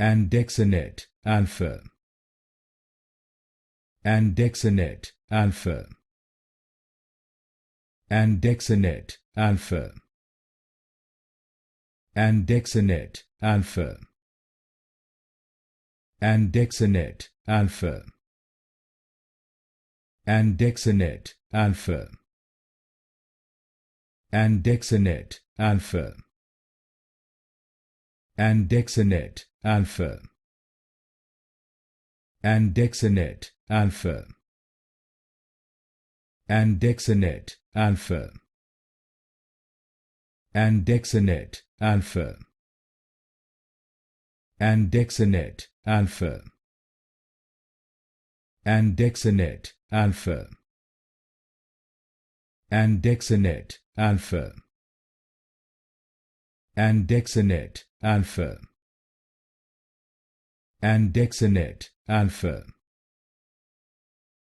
Andexanet Alfa. Andexanet Alfa. Andexanet Alfa. Andexanet Alfa. Andexanet Alfa. Andexanet Alfa. Andexanet Alfa. Andexanet Alfa. Andexanet Alfa. Andexanet Alfa. Andexanet Alfa. Andexanet Alfa. Andexanet Alfa. Andexanet Alfa. Andexanet Alfa. Andexanet Alfa.